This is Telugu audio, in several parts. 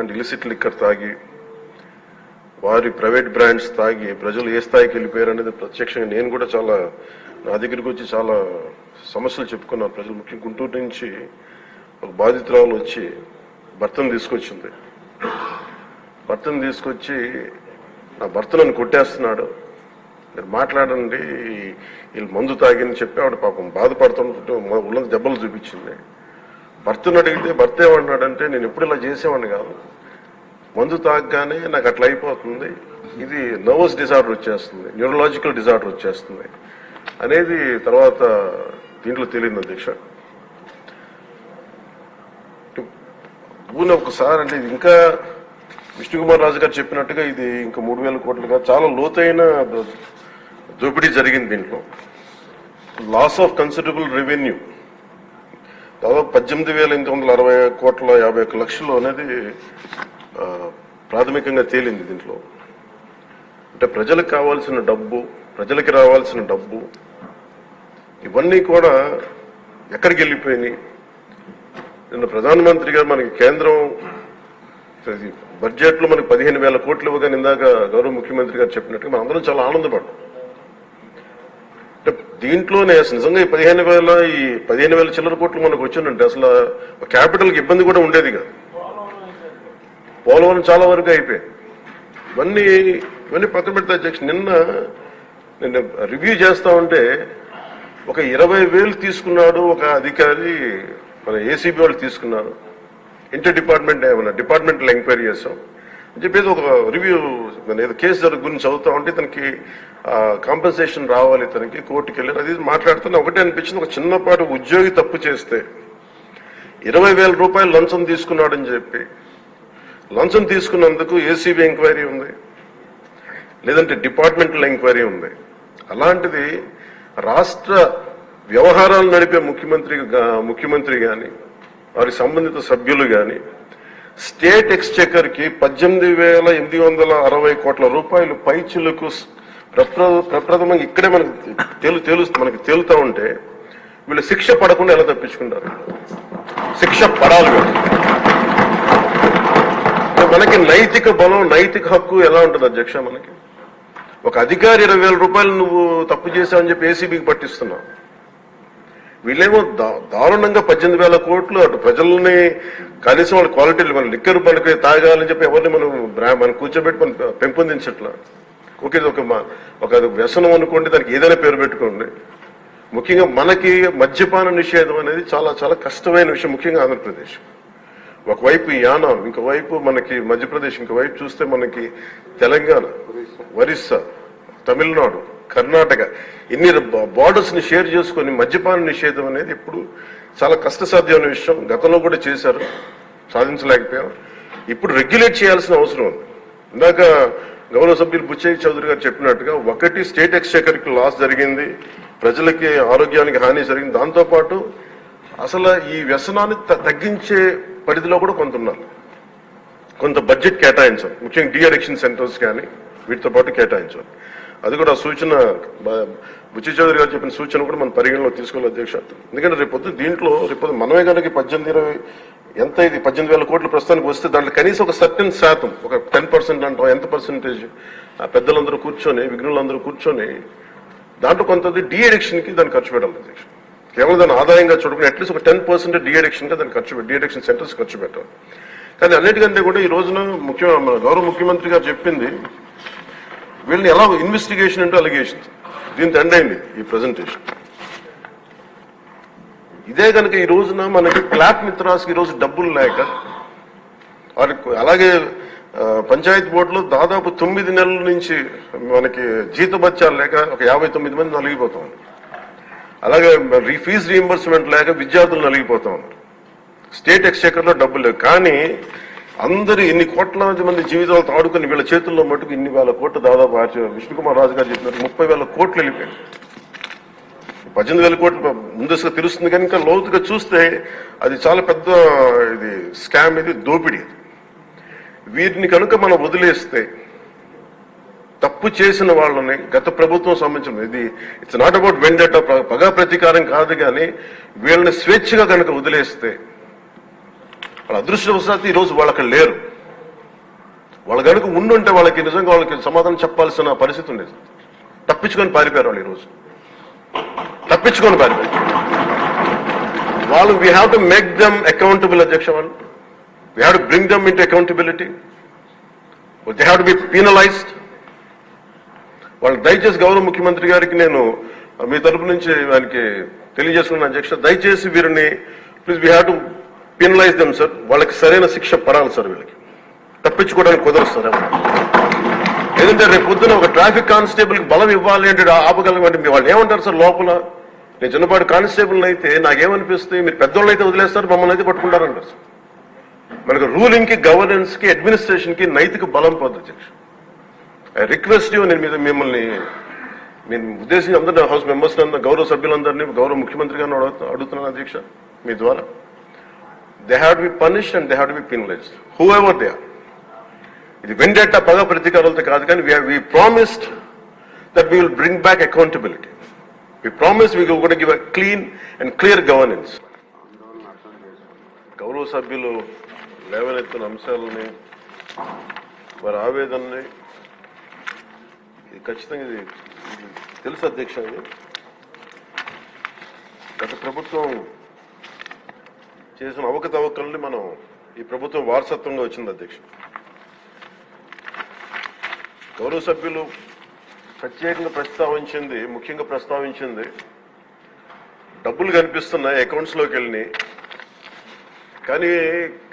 ఇలాంటి ఇలిసిట్ లిక్కర్ తాగి వారి ప్రైవేట్ బ్రాండ్స్ తాగి ప్రజలు ఏ స్థాయికి వెళ్ళిపోయారు అనేది ప్రత్యక్షంగా నేను కూడా చాలా నా దగ్గరికి వచ్చి చాలా సమస్యలు చెప్పుకున్నాను. ప్రజలు ముఖ్యంగా గుంటూరు నుంచి ఒక బాధితురాలు వచ్చి భర్తను తీసుకొచ్చింది. భర్తను తీసుకొచ్చి నా భర్త నన్ను కొట్టేస్తున్నాడు, మీరు మాట్లాడండి, వీళ్ళు మందు తాగిని చెప్పి ఆవిడ పాపం బాధపడుతుంటే ఉళ్ళ దెబ్బలు చూపించింది. భర్తను అడిగితే భర్త ఏమన్నాడంటే, నేను ఎప్పుడు ఇలా చేసేవాడిని కాదు, మందు తాగగానే నాకు అట్లా అయిపోతుంది, ఇది నర్వస్ డిజార్డర్ వచ్చేస్తుంది, న్యూరలాజికల్ డిజార్డర్ వచ్చేస్తుంది అనేది తర్వాత దీంట్లో తెలియదు అధ్యక్ష. పూణె ఒకసారి అంటే ఇది ఇంకా విష్ణుకుమార్ రాజు గారు చెప్పినట్టుగా ఇది ఇంకా 3,000 కోట్లుగా చాలా లోతైన దోపిడీ జరిగింది. దీంట్లో లాస్ ఆఫ్ కన్సిడరబుల్ రెవెన్యూ దాదాపు 18,860 కోట్ల 51 లక్షలు అనేది ప్రాథమికంగా తేలింది. దీంట్లో అంటే ప్రజలకు కావాల్సిన డబ్బు, ప్రజలకి రావాల్సిన డబ్బు ఇవన్నీ కూడా ఎక్కడికి వెళ్ళిపోయినాయి. నిన్న ప్రధానమంత్రి గారు మనకి కేంద్రం బడ్జెట్ లో మనకి 15,000 కోట్లు ఇవ్వగానే ఇందాక గౌరవ ముఖ్యమంత్రి గారు చెప్పినట్టుగా మనం అందరం చాలా ఆనందపడ్డాం. అంటే దీంట్లోనే నిజంగా ఈ 15,000 చిల్లర కోట్లు మనకు వచ్చిందంటే అసలు క్యాపిటల్కి ఇబ్బంది కూడా ఉండేది కాదు. పోలవరం చాలా వరకు అయిపోయింది. ఇవన్నీ పక్కన పెడితే అధ్యక్ష నిన్న రివ్యూ చేస్తా ఉంటే ఒక 20,000 తీసుకున్నాడు ఒక అధికారి, మన ఏసీబీ వాళ్ళు తీసుకున్నారు, ఇంటర్ డిపార్ట్మెంట్ ఏమన్నా డిపార్ట్మెంటల్ ఎంక్వైరీ చేస్తాం అని చెప్పేసి ఒక రివ్యూ ఏదో కేసు గురించి చదువుతా ఉంటే తనకి కాంపెన్సేషన్ రావాలి, తనకి కోర్టుకి వెళ్ళారు. అది మాట్లాడుతున్నా ఒకటే అనిపించింది, ఒక చిన్నపాటి ఉద్యోగి తప్పు చేస్తే 20,000 రూపాయలు లంచం తీసుకున్నాడని చెప్పి లంచం తీసుకున్నందుకు ఏసీబీ ఎంక్వైరీ ఉంది, లేదంటే డిపార్ట్మెంటల్ ఎంక్వైరీ ఉంది. అలాంటిది రాష్ట్ర వ్యవహారాలు నడిపే ముఖ్యమంత్రి కానీ వారి సంబంధిత సభ్యులు కానీ స్టేట్ ఎక్స్చెకర్ కి 18,860 కోట్ల రూపాయలు పైచిలకు ప్రప్రథమంగా ఇక్కడే మనకి తేలుతా ఉంటే వీళ్ళు శిక్ష పడకుండా ఎలా తప్పించుకుంటారు? శిక్ష పడాలి. మనకి నైతిక బలం, నైతిక హక్కు ఎలా ఉంటుంది అధ్యక్ష? మనకి ఒక అధికారి 20,000 రూపాయలు నువ్వు తప్పు చేశావని చెప్పి ఏసీబీకి పట్టిస్తున్నావు. వీళ్ళేమో దారుణంగా 18,000 కోట్లు అటు ప్రజల్ని కనీసం వాళ్ళ క్వాలిటీలు మన లిక్కర్ మనకి తాగాలని చెప్పి ఎవరిని మనం కూర్చోబెట్టి మనం పెంపొందించట్లా. ఓకే, ఒక వ్యసనం అనుకోండి, దానికి ఏదైనా పేరు పెట్టుకోండి. ముఖ్యంగా మనకి మద్యపాన నిషేధం అనేది చాలా చాలా కష్టమైన విషయం, ముఖ్యంగా ఆంధ్రప్రదేశ్. ఒకవైపు యానాం, ఇంకోవైపు మనకి మధ్యప్రదేశ్, ఇంకోవైపు చూస్తే మనకి తెలంగాణ, ఒరిస్సా, తమిళనాడు, కర్ణాటక, ఇన్ని బార్డర్స్ ని షేర్ చేసుకుని మద్యపాన నిషేధం అనేది ఇప్పుడు చాలా కష్టసాధ్యమైన విషయం. గతంలో కూడా చేశారు, సాధించలేకపోయాం. ఇప్పుడు రెగ్యులేట్ చేయాల్సిన అవసరం ఉంది. ఇందాక గౌరవ సభ్యులు బుచ్చయ్య చౌదరి గారు చెప్పినట్టుగా ఒకటి స్టేట్ ఎక్స్చెకర్ కి లాస్ జరిగింది, ప్రజలకి ఆరోగ్యానికి హాని జరిగింది. దాంతోపాటు అసలు ఈ వ్యసనాన్ని తగ్గించే పరిధిలో కూడా కొంత ఉన్నారు, కొంత బడ్జెట్ కేటాయించాలి. ముఖ్యంగా డీ అడిక్షన్ సెంటర్స్ కానీ వీటితో పాటు కేటాయించాలి. అది కూడా సూచన బుచ్చి చౌదరి గారు చెప్పిన సూచన కూడా మనం పరిగణలో తీసుకోవాలి అధ్యక్ష. ఎందుకంటే రేపొద్దు మనమే కనుక 18,000 కోట్లు ప్రస్తుతానికి వస్తే దాంట్లో కనీసం ఒక సర్టెన్ శాతం, ఒక 10% అంటాం, ఎంత పర్సెంటేజ్ పెద్దలందరూ కూర్చొని, విఘ్నులందరూ కూర్చొని దాంట్లో కొంత డీ అడిక్షన్ కి దాన్ని ఖర్చు పెట్టాలి అధ్యక్ష. కేవలం దాన్ని ఆదాయంగా చూడకుండా అట్లీస్ట్ ఒక 10% డీ అడిక్షన్ గా దాన్ని డీ అడిక్షన్ సెంటర్స్ ఖర్చు పెట్టాలి. కానీ అన్నిటికంటే కూడా ఈ రోజున మన గౌరవ ముఖ్యమంత్రి గారు చెప్పింది, వీళ్ళని ఎలా ఇన్వెస్టిగేషన్ అంటే అలిగేషన్, దీంతో ఎండ్ అయింది ఈ ప్రెజెంటేషన్. ఇదే కనుక ఈ రోజున మనకి క్లాప్ మిత్రాస్కి ఈ రోజు డబ్బులు లేక వారికి, అలాగే పంచాయతీ బోర్డులో దాదాపు 9 నెలల నుంచి మనకి జీతభత్యాలు లేక ఒక 59 మంది నలిగిపోతా ఉన్నారు. అలాగే ఫీజు రీఎంబర్స్మెంట్ లేక విద్యార్థులు నలిగిపోతా ఉన్నారు. స్టేట్ ఎక్స్చెకర్ లో డబ్బులు లేవు. కానీ అందరూ ఇన్ని కోట్లాది మంది జీవితాలతో ఆడుకుని వీళ్ళ చేతుల్లో మటుకు ఇన్ని వేల కోట్లు, దాదాపు విష్ణుకుమార్ రాజు గారు చెప్పినట్టు 30,000 కోట్లు వెళ్ళిపోయాయి. 18,000 కోట్లు ముందస్తుగా తెలుస్తుంది, కానీ ఇంకా లోతుగా చూస్తే అది చాలా పెద్ద ఇది స్కామ్, ఇది దోపిడీ. వీటిని కనుక మనం వదిలేస్తే తప్పు చేసిన వాళ్ళని, గత ప్రభుత్వం సంబంధించిన ఇది ఇట్స్ నాట్ అబౌట్ వెండట, పగా ప్రతీకారం కాదు, కానీ వీళ్ళని స్వేచ్ఛగా కనుక వదిలేస్తే వాళ్ళ అదృష్టవశాత్తు ఈ రోజు వాళ్ళు అక్కడ లేరు. వాళ్ళ కనుక ఉండుంటే వాళ్ళకి నిజంగా వాళ్ళకి సమాధానం చెప్పాల్సిన పరిస్థితి ఉండేది. తప్పించుకొని పారిపోయారు వాళ్ళు ఈరోజు, తప్పించుకొని పారిపోయారు వాళ్ళు. We have to make them accountable అధ్యక్ష. వాళ్ళు we have to bring them in to accountability. They have to be penalised. వాళ్ళు దయచేసి గౌరవ ముఖ్యమంత్రి గారికి నేను మీ తరపు నుంచి ఆయనకి తెలియజేసుకున్నాను అధ్యక్ష, దయచేసి వీరిని please we have to penalise them sir. వాళ్ళకి సరైన శిక్ష పడాలి సార్. వీళ్ళకి తప్పించుకోవడానికి కుదరదు సార్. ఏదంటే రేపు పొద్దున ఒక ట్రాఫిక్ కానిస్టేబుల్కి బలం ఇవ్వాలి అంటే ఆపగలమంటే వాళ్ళు ఏమంటారు సార్ లోపల? నేను చిన్నపాటి కానిస్టేబుల్ అయితే నాకేమనిపిస్తుంది, మీరు పెద్దోళ్ళు అయితే వదిలేస్తారు, మమ్మల్ని అయితే పట్టుకుంటారంటారు సార్. మనకు రూలింగ్ కి, గవర్నెన్స్ కి, అడ్మినిస్ట్రేషన్ కి నైతిక బలం పొందు అధ్యక్ష. ఐ రిక్వెస్ట్ యూ, నేను మిమ్మల్ని నేను ఉద్దేశించి అందరినీ హౌస్ మెంబర్స్ గౌరవ సభ్యులందరినీ గౌరవ ముఖ్యమంత్రి గారిని అడుగుతున్నాను అధ్యక్ష మీ ద్వారా. They have to be punished and they have to be penalized whoever they are. ఇది వెండెట్టా పగ ప్రతీకారాలతో కాదు, కానీ we promised that we will bring back accountability. We promise we gonna give a clean and clear governance. గౌరవ సభ్యులు లేవనెత్తిన అంశాలని, వారి ఆవేదనని ఇది ఖచ్చితంగా ఇది తెలుసు అధ్యక్ష. ఇది గత ప్రభుత్వం చేసిన అవకతవకల్ని మనం ఈ ప్రభుత్వం వారసత్వంగా వచ్చింది అధ్యక్ష. గౌరవ సభ్యులు ప్రత్యేకంగా ప్రస్తావించింది, ముఖ్యంగా ప్రస్తావించింది డబ్బులు కనిపిస్తున్నాయి అకౌంట్స్ లోకి వెళ్ళి, కానీ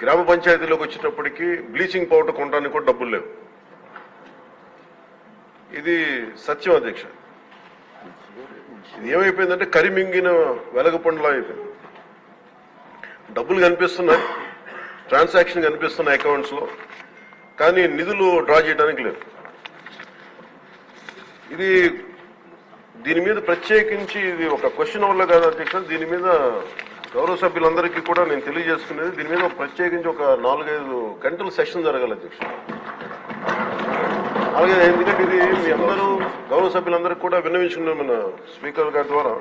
గ్రామ పంచాయతీలోకి వచ్చేటప్పటికి బ్లీచింగ్ పౌడర్ కొనడానికి కూడా డబ్బులు లేవు. ఇది సత్యం అధ్యక్ష. ఇది ఏమైపోయిందంటే కరిమింగిన వెలగపండులా అయిపోయింది. డబ్బులు కనిపిస్తున్నాయి, ట్రాన్సాక్షన్ కనిపిస్తున్నాయి అకౌంట్స్ లో, కానీ నిధులు డ్రా చేయడానికి లేదు. ఇది దీని మీద ప్రత్యేకించి ఇది ఒక క్వశ్చన్ వల్ల కాదు అధ్యక్ష. దీని మీద గౌరవ సభ్యులందరికీ కూడా నేను తెలియజేసుకునేది, దీని మీద ప్రత్యేకించి ఒక 4-5 గంటల సెషన్ జరగాలి అధ్యక్ష. అలాగే ఎందుకంటే ఇది మీ అందరూ గౌరవ సభ్యులందరికీ కూడా విన్నవించుకున్నాం మన స్పీకర్ గారి ద్వారా.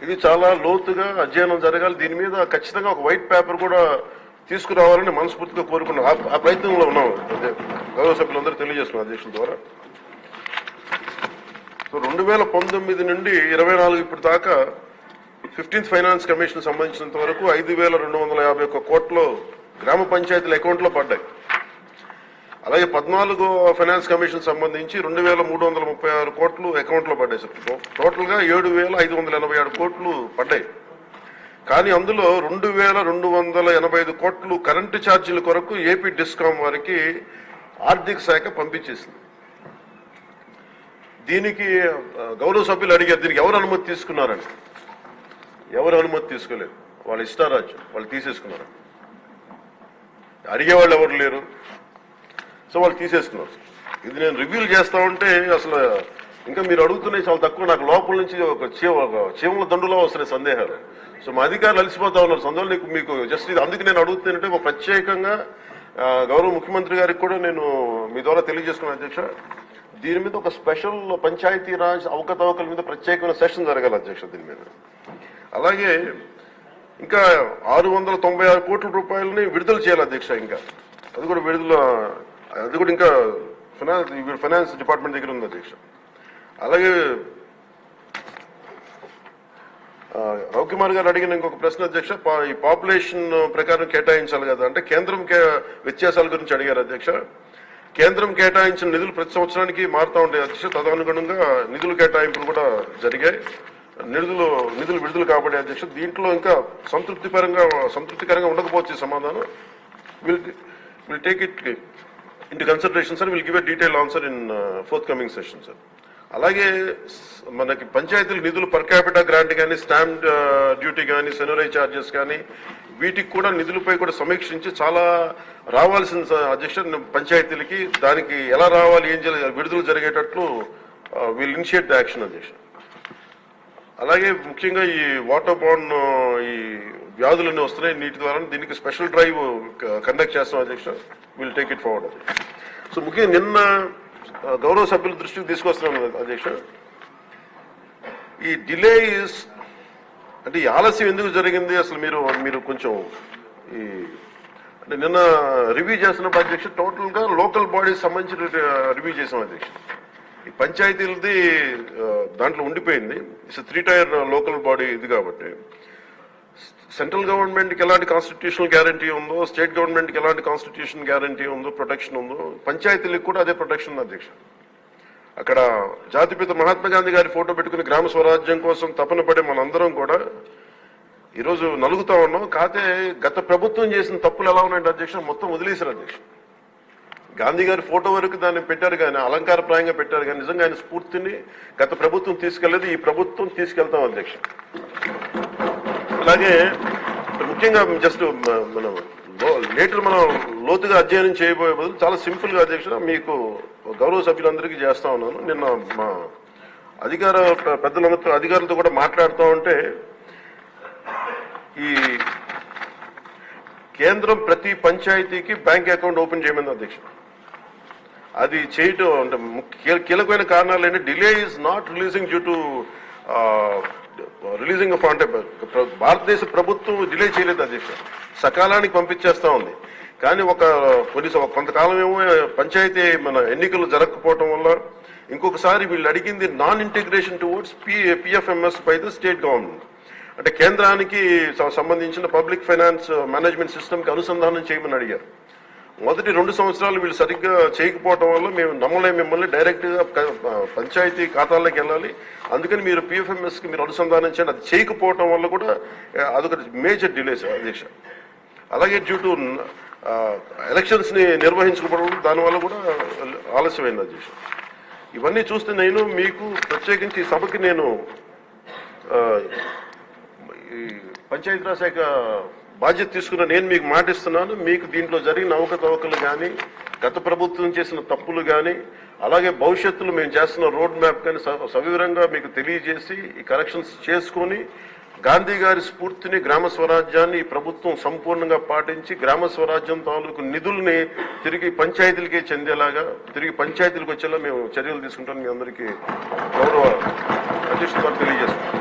ఇది చాలా లోతుగా అధ్యయనం జరగాలి. దీని మీద ఖచ్చితంగా ఒక వైట్ పేపర్ కూడా తీసుకురావాలని మనస్ఫూర్తిగా కోరుకున్నాం. ఆ ప్రయత్నంలో ఉన్నాం గౌరవ సభ్యులందరూ తెలియజేస్తున్నాం అధ్యక్షుల ద్వారా. సో 2019 నుండి 24 ఇప్పుడు దాకా 15th ఫైనాన్స్ కమిషన్ సంబంధించినంత వరకు 5,251 కోట్లు గ్రామ పంచాయతీల అకౌంట్ లో పడ్డాయి. అలాగే 14వ ఫైనాన్స్ కమిషన్ సంబంధించి 2,336 కోట్లు అకౌంట్ లో పడ్డాయి సార్. టోటల్ గా 7,587 కోట్లు పడ్డాయి. కానీ అందులో 2,285 కోట్లు కరెంటు ఛార్జీల కొరకు ఏపీ డిస్కాం వారికి ఆర్థిక శాఖ పంపించేసింది. దీనికి గౌరవ సభ్యులు అడిగారు, దీనికి ఎవరు అనుమతి తీసుకున్నారని. ఎవరు అనుమతి తీసుకోలేదు, వాళ్ళ ఇష్టారాజ్యం, వాళ్ళు తీసేసుకున్నారు. అడిగేవాళ్ళు ఎవరు లేరు, సో వాళ్ళు తీసేసుకున్నారు. ఇది నేను రివ్యూలు చేస్తా ఉంటే అసలు ఇంకా మీరు అడుగుతున్నాయి చాలా తక్కువ. నాకు లోపల నుంచి ఒక చీమల దండులో వస్తున్నాయి సందేహాలు. సో మా అధికారులు అలసిపోతా ఉన్నారు సందేహాలు. మీకు జస్ట్ ఇది అందుకు నేను అడుగుతానంటే ఒక ప్రత్యేకంగా గౌరవ ముఖ్యమంత్రి గారికి కూడా నేను మీ ద్వారా తెలియజేసుకున్నాను అధ్యక్ష. దీని మీద ఒక స్పెషల్ పంచాయతీరాజ్ అవకతవకల మీద ప్రత్యేకమైన సెషన్ జరగాలి అధ్యక్ష దీని మీద. అలాగే ఇంకా 696 కోట్ల రూపాయలని విడుదల చేయాలి అధ్యక్ష. ఇంకా అది కూడా ఇంకా ఫైనాన్స్ డిపార్ట్మెంట్ దగ్గర ఉంది అధ్యక్ష. అలాగే రవికుమార్ గారు అడిగిన ఇంకొక ప్రశ్న అధ్యక్ష, ఈ పాపులేషన్ ప్రకారం కేటాయించాలి కదా అంటే కేంద్రం వ్యత్యాసాల గురించి అడిగారు అధ్యక్ష. కేంద్రం కేటాయించిన నిధులు ప్రతి సంవత్సరానికి మారుతూ ఉంటాయి అధ్యక్ష. తదనుగుణంగా నిధుల కేటాయింపులు కూడా జరిగాయి. నిధులు విడుదల కాబట్టి అధ్యక్ష దీంట్లో ఇంకా సంతృప్తికరంగా ఉండకపోవచ్చు సమాధానం. Will take it into consideration sir. Will give a detail answer in fourth coming session sir. అలాగే మనకి పంచాయతీల నిధులు పర్ క్యాపిటా గ్రాంట్ కానీ, స్టాంప్ డ్యూటీ కానీ, సెనరై ఛార్జెస్ కానీ వీటికి కూడా నిధులపై కూడా సమీక్షించి చాలా రావాల్సిన అధ్యక్ష పంచాయతీలకి దానికి ఎలా రావాలి, ఏం చేయాలి, విడుదల జరిగేటట్లు విల్ ఇనిషియేట్ ద యాక్షన్ అధ్యక్ష. అలాగే ముఖ్యంగా ఈ వాటర్ బాండ్ ఈ వ్యాధులన్నీ వస్తున్నాయి నీటి ద్వారా, దీనికి స్పెషల్ డ్రైవ్ కండక్ట్ చేస్తాం అధ్యక్ష. విల్ టేక్ ఇట్ ఫార్వర్డ్ అధ్యక్ష. సో ముఖ్యంగా నిన్న గౌరవ సభ్యుల దృష్టికి తీసుకొస్తున్నాను అధ్యక్ష. ఈ డిలే అంటే ఈ ఆలస్యం ఎందుకు జరిగింది అసలు మీరు కొంచెం ఈ అంటే నిన్న రివ్యూ చేస్తున్నప్పుడు అధ్యక్ష టోటల్ గా లోకల్ బాడీస్ సంబంధించి రివ్యూ చేసాం అధ్యక్ష. ఈ పంచాయతీలది దాంట్లో ఉండిపోయింది. ఇట్స్ 3 టైర్ లోకల్ బాడీ ఇది కాబట్టి సెంట్రల్ గవర్నమెంట్ కి ఎలాంటి కాన్స్టిట్యూషనల్ గ్యారంటీ ఉందో, స్టేట్ గవర్నమెంట్ కి ఎలాంటి కాన్స్టిట్యూషన్ గ్యారంటీ ఉందో, ప్రొటెక్షన్ ఉందో, పంచాయతీలకు కూడా అదే ప్రొటెక్షన్ ఉంది అధ్యక్ష. అక్కడ జాతిపిత మహాత్మా గాంధీ గారి ఫోటో పెట్టుకుని గ్రామ స్వరాజ్యం కోసం తపన పడే మనందరం కూడా ఈరోజు నలుగుతా ఉన్నాం. కాకపోతే గత ప్రభుత్వం చేసిన తప్పులు ఎలా ఉన్నాయంటే అధ్యక్ష మొత్తం వదిలేశారు అధ్యక్ష. గాంధీ గారి ఫోటో వరకు దాన్ని పెట్టారు కానీ, అలంకారప్రాయంగా పెట్టారు కానీ నిజంగా ఆయన స్ఫూర్తిని గత ప్రభుత్వం తీసుకెళ్లేదు, ఈ ప్రభుత్వం తీసుకెళ్తాం అధ్యక్ష. అలాగే ముఖ్యంగా జస్ట్ మనం లేటర్ మనం లోతుగా అధ్యయనం చేయబోయే బదులు చాలా సింపుల్ గా అధ్యక్ష మీకు గౌరవ సభ్యులందరికీ చేస్తా ఉన్నాను. నిన్న మా పెద్దలందరితో అధికారులతో కూడా మాట్లాడుతూ ఉంటే ఈ కేంద్రం ప్రతి పంచాయతీకి బ్యాంక్ అకౌంట్ ఓపెన్ చేయమని అధ్యక్ష. అది చేయటం అంటే కీలకమైన కారణాలు ఏంటి, delay is not releasing due to releasing of అంటే భారతదేశ ప్రభుత్వం డిలే చేయలేదు అధ్యక్ష, సకాలానికి పంపించేస్తా ఉంది. కానీ కొంతకాలం ఏమో పంచాయతీ మన ఎన్నికలు జరగకపోవటం వల్ల ఇంకొకసారి వీళ్ళు అడిగింది non integration towards PFMS by the state government. అంటే కేంద్రానికి సంబంధించిన పబ్లిక్ ఫైనాన్స్ మేనేజ్మెంట్ సిస్టమ్ కి అనుసంధానం చేయమని అడిగారు. మొదటి 2 సంవత్సరాలు వీళ్ళు సరిగ్గా చేయకపోవడం వల్ల మేము నమ్మలేం, మిమ్మల్ని డైరెక్ట్ గా పంచాయతీ ఖాతాల్లోకి వెళ్ళాలి, అందుకని మీరు పిఎఫ్ఎంఎస్ కి మీరు అనుసంధానం చేయండి. అది చేయకపోవడం వల్ల కూడా అదొక మేజర్ డిలేస్ అధ్యక్ష. అలాగే డ్యూ టు ఎలక్షన్స్ ని నిర్వహించకపోవడం దానివల్ల కూడా ఆలస్యమైంది అధ్యక్ష. ఇవన్నీ చూస్తే నేను మీకు ప్రత్యేకించి సభకి నేను ఈ పంచాయతీరాజ్ శాఖ బాధ్యత తీసుకున్న నేను మీకు మాటిస్తున్నాను, మీకు దీంట్లో జరిగిన అవకతవకలు కానీ, గత ప్రభుత్వం చేసిన తప్పులు కానీ, అలాగే భవిష్యత్తులో మేము చేస్తున్న రోడ్ మ్యాప్ కానీ సవివరంగా మీకు తెలియజేసి ఈ కరెక్షన్స్ చేసుకుని గాంధీ గారి స్ఫూర్తిని, గ్రామ స్వరాజ్యాన్ని ఈ ప్రభుత్వం సంపూర్ణంగా పాటించి గ్రామ స్వరాజ్యం తాలూకు నిధుల్ని తిరిగి పంచాయతీలకే చెందేలాగా, తిరిగి పంచాయతీలకు వచ్చేలా మేము చర్యలు తీసుకుంటామని మీ అందరికీ గౌరవ అధ్యక్షుడు తెలియజేస్తున్నాం.